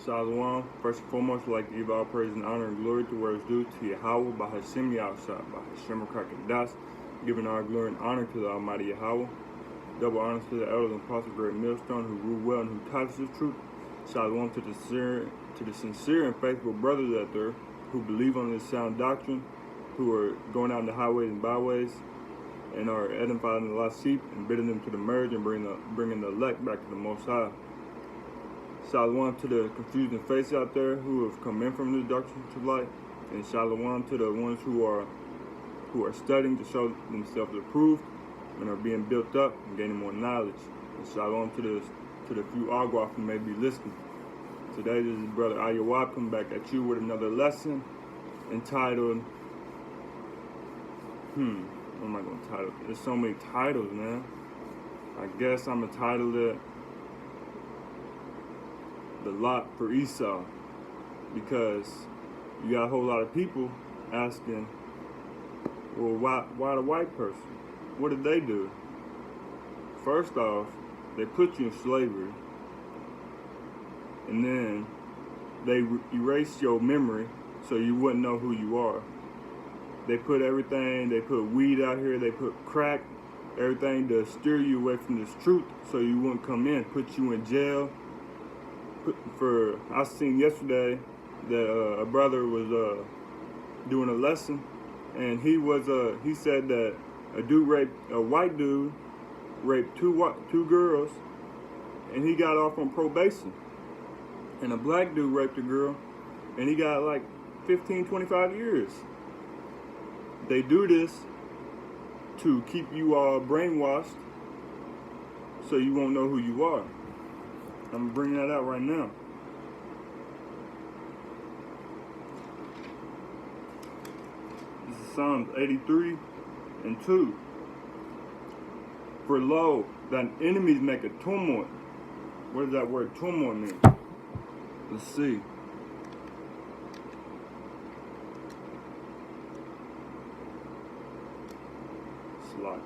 Shalom. First and foremost, I'd like to give all praise and honor and glory to where it's due to Yahweh, by Hashem Yahushua, by Hashem Das, giving our glory and honor to the Almighty Yahweh. Double honors to the elders and apostles, great millstone, who rule well and who taught us the truth. Shalom to the sincere and faithful brothers out there who believe on this sound doctrine, who are going out in the highways and byways, and are edifying the lost sheep and bidding them to the merge and bringing the elect back to the Most High. Shalom to the confused and faces out there who have come in from the darkness to light, and shalom to the ones who are studying to show themselves approved and are being built up and gaining more knowledge. And shalom to the few Agua who may be listening. Today, this is Brother Ayawab coming back at you with another lesson entitled, what am I going to title it? There's so many titles, man. I guess I'm going to title it The Lot for Esau, because you got a whole lot of people asking, well, why the white person? What did they do? First off, they put you in slavery, and then they erased your memory so you wouldn't know who you are. They put everything, they put weed out here, they put crack, everything to steer you away from this truth so you wouldn't come in, put you in jail. I seen yesterday that a brother was doing a lesson, and he said that a white dude raped two girls, and he got off on probation, and a black dude raped a girl, and he got like 15, 25 years. They do this to keep you all brainwashed so you won't know who you are. I'm bringing that out right now. This is Psalms 83 and 2. For lo, thine enemies make a tumult. What does that word tumult mean? Let's see. Slot.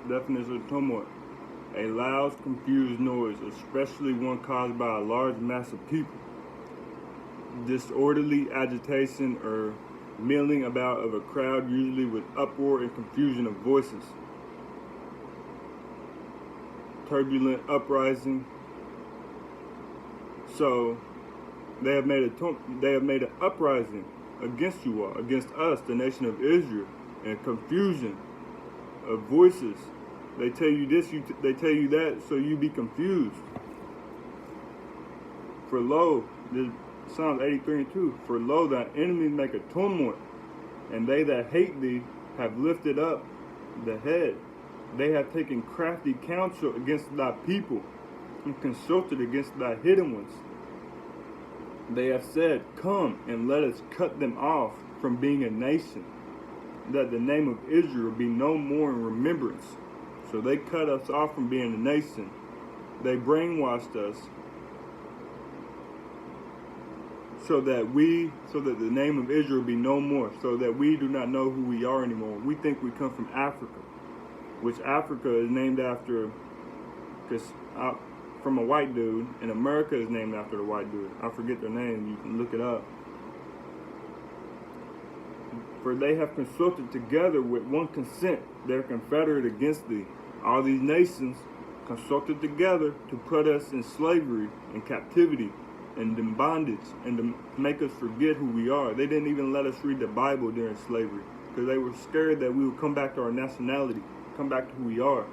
Definition of tumult: a loud, confused noise, especially one caused by a large mass of people. Disorderly agitation or milling about of a crowd, usually with uproar and confusion of voices. Turbulent uprising. So they have made an uprising against you all, against us, the nation of Israel, and confusion of voices. They tell you this, they tell you that, so you be confused. For lo, this Psalms 83 and 2, for lo, thy enemies make a tumult, and they that hate thee have lifted up the head. They have taken crafty counsel against thy people, and consulted against thy hidden ones. They have said, come and let us cut them off from being a nation, that the name of Israel be no more in remembrance. So they cut us off from being a nation. They brainwashed us so that the name of Israel be no more, so that we do not know who we are anymore. We think we come from Africa, which Africa is named after, from a white dude, and America is named after the white dude. I forget their name, you can look it up. For they have consulted together with one consent, their confederate against thee. All these nations consulted together to put us in slavery and captivity and in bondage and to make us forget who we are. They didn't even let us read the Bible during slavery because they were scared that we would come back to our nationality, come back to who we are.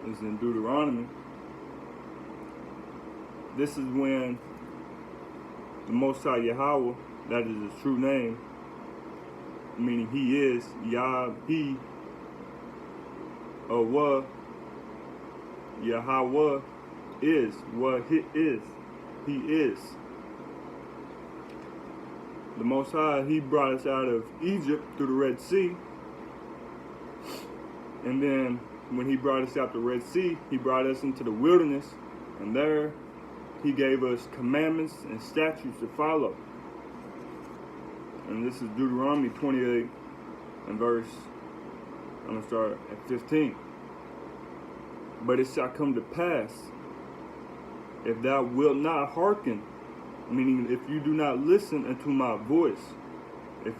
It's in Deuteronomy. This is when the Most High Yahweh, that is his true name, meaning he is, Yah-He, Wa, Yahweh is, what he is. He is. The Most High, he brought us out of Egypt through the Red Sea, and then when he brought us out the Red Sea, he brought us into the wilderness, and there he gave us commandments and statutes to follow. And this is Deuteronomy 28 and verse, I'm going to start at 15. But it shall come to pass, if thou wilt not hearken, meaning if you do not listen unto my voice, if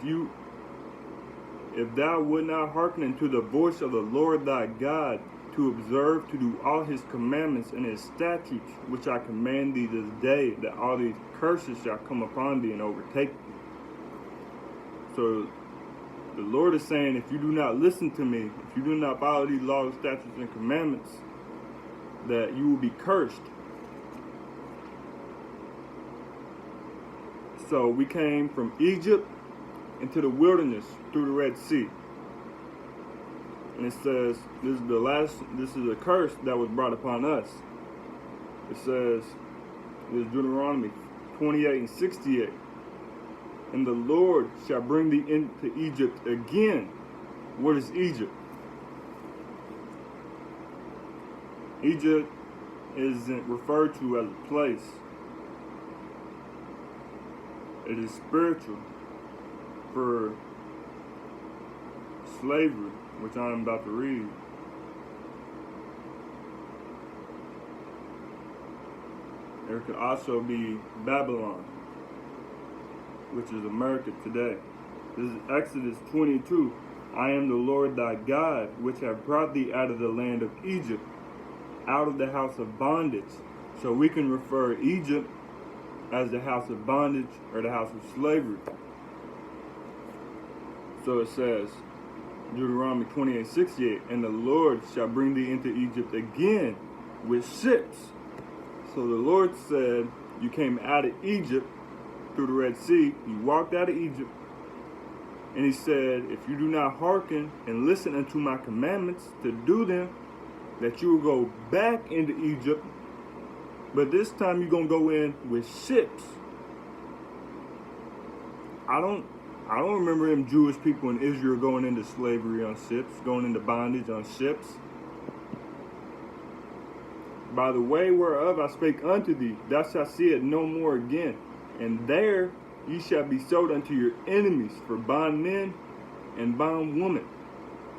thou wilt not hearken unto the voice of the Lord thy God, to observe to do all his commandments and his statutes, which I command thee this day, that all these curses shall come upon thee and overtake thee. So the Lord is saying, if you do not listen to me, if you do not follow these laws, statutes, and commandments, that you will be cursed. So we came from Egypt into the wilderness through the Red Sea. And it says, this is a curse that was brought upon us. It says, this is Deuteronomy 28 and 68. And the Lord shall bring thee into Egypt again. What is Egypt? Egypt isn't referred to as a place. It is spiritual for slavery, which I'm about to read. There could also be Babylon, which is America today. This is Exodus 22. I am the Lord thy God, which have brought thee out of the land of Egypt, out of the house of bondage. So we can refer Egypt as the house of bondage or the house of slavery. So it says, Deuteronomy 28:68, and the Lord shall bring thee into Egypt again with ships. So the Lord said, you came out of Egypt through the Red Sea, you walked out of Egypt, and he said, if you do not hearken and listen unto my commandments to do them, that you will go back into Egypt, but this time you're going to go in with ships. I don't remember them Jewish people in Israel going into slavery on ships, going into bondage on ships. By the way whereof I spake unto thee, thou shalt see it no more again. And there ye shall be sold unto your enemies for bondmen and bondwomen.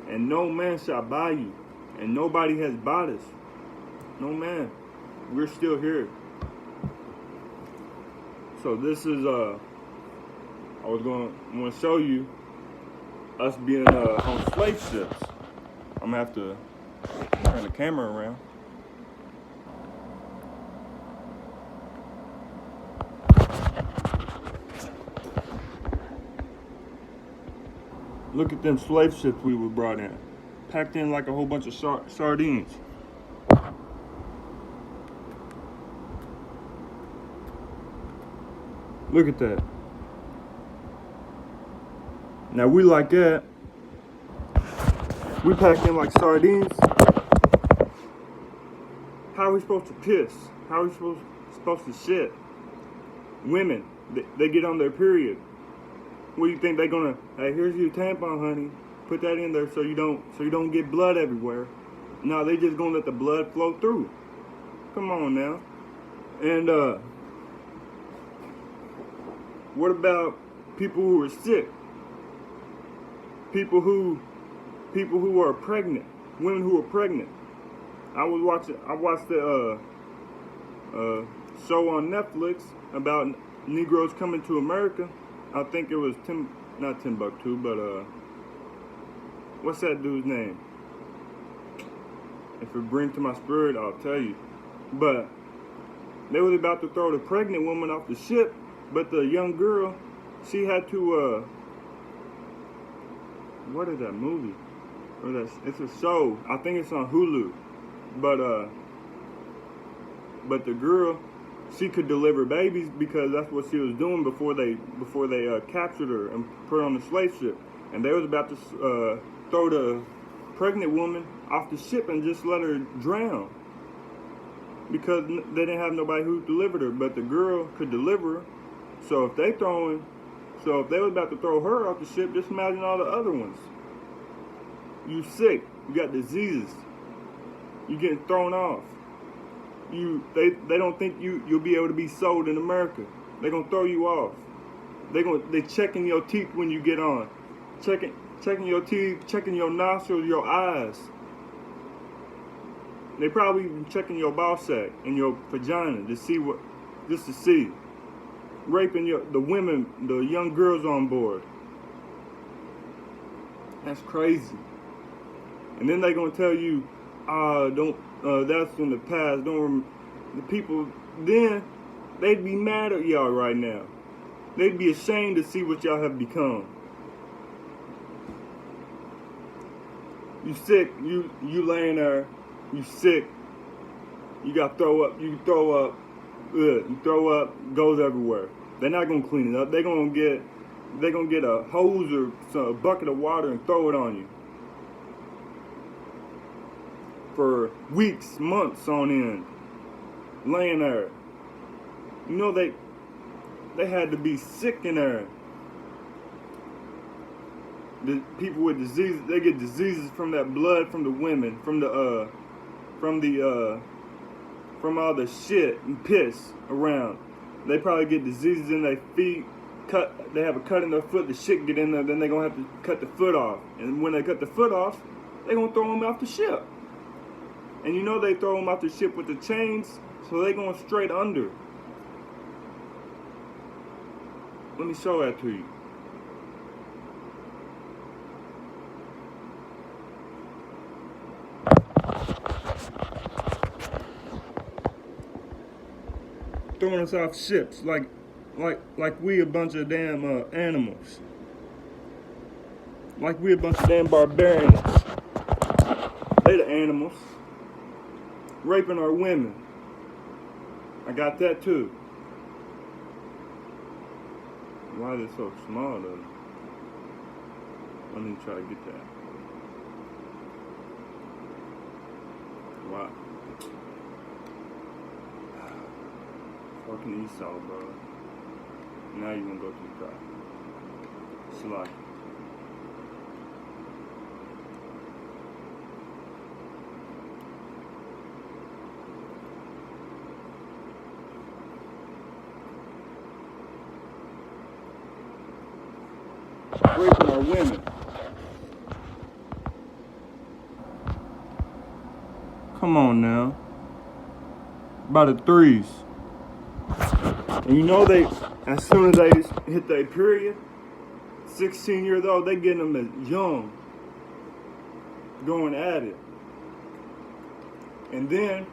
And no man shall buy you. And nobody has bought us. No man. We're still here. So this is I'm going to show you us being on slave ships. I'm going to have to turn the camera around. Look at them slave ships we were brought in. Packed in like a whole bunch of sardines. Look at that. Now we like that. We packed in like sardines. How are we supposed to piss? How are we supposed to shit? Women, they get on their period. What do you think they're gonna? Hey, here's your tampon, honey. Put that in there so you don't get blood everywhere. No, they just gonna let the blood flow through. Come on now. And what about people who are sick? People who are pregnant, women who are pregnant. I watched the show on Netflix about Negroes coming to America. I think it was not Timbuktu, but what's that dude's name? If it brings to my spirit, I'll tell you. But they was about to throw the pregnant woman off the ship, but the young girl, she had to what is that movie? It's a show. I think it's on Hulu. But the girl, she could deliver babies because that's what she was doing before they captured her and put her on the slave ship. And they was about to throw the pregnant woman off the ship and just let her drown because they didn't have nobody who delivered her. But the girl could deliver her. So if they was about to throw her off the ship, just imagine all the other ones. You sick, you got diseases, You're getting thrown off. They don't think you'll be able to be sold in America. They're gonna throw you off. They checking your teeth when you get on. Checking your teeth, checking your nostrils, your eyes. They probably even checking your ball sack and your vagina to see. Raping the women, the young girls on board. That's crazy. And then they gonna tell you, that's from the past. The people then, they'd be mad at y'all right now. They'd be ashamed to see what y'all have become. You sick, you laying there, you sick, you got throw up, you throw up, goes everywhere. They're not gonna clean it up. They're gonna get a hose or a bucket of water and throw it on you. For weeks, months on end, laying there. You know they had to be sick in there. The people with diseases, they get diseases from that blood from the women, from all the shit and piss around. They probably get diseases in their feet. They have a cut in their foot. The shit get in there. Then they're gonna have to cut the foot off. And when they cut the foot off, they're gonna throw them off the ship. And you know they throw them off the ship with the chains, so they're going straight under. Let me show that to you. Throwing us off ships like we a bunch of damn animals. Like we a bunch of damn barbarians. They the animals. Raping our women. I got that too. Why is it so small though? Let me try to get that. Wow. Fucking Esau, bro. Now you gonna go to the top. Slack. Raping our women. Come on now. By the threes. And you know as soon as they hit their period, 16 years old, they getting them as young. Going at it. And then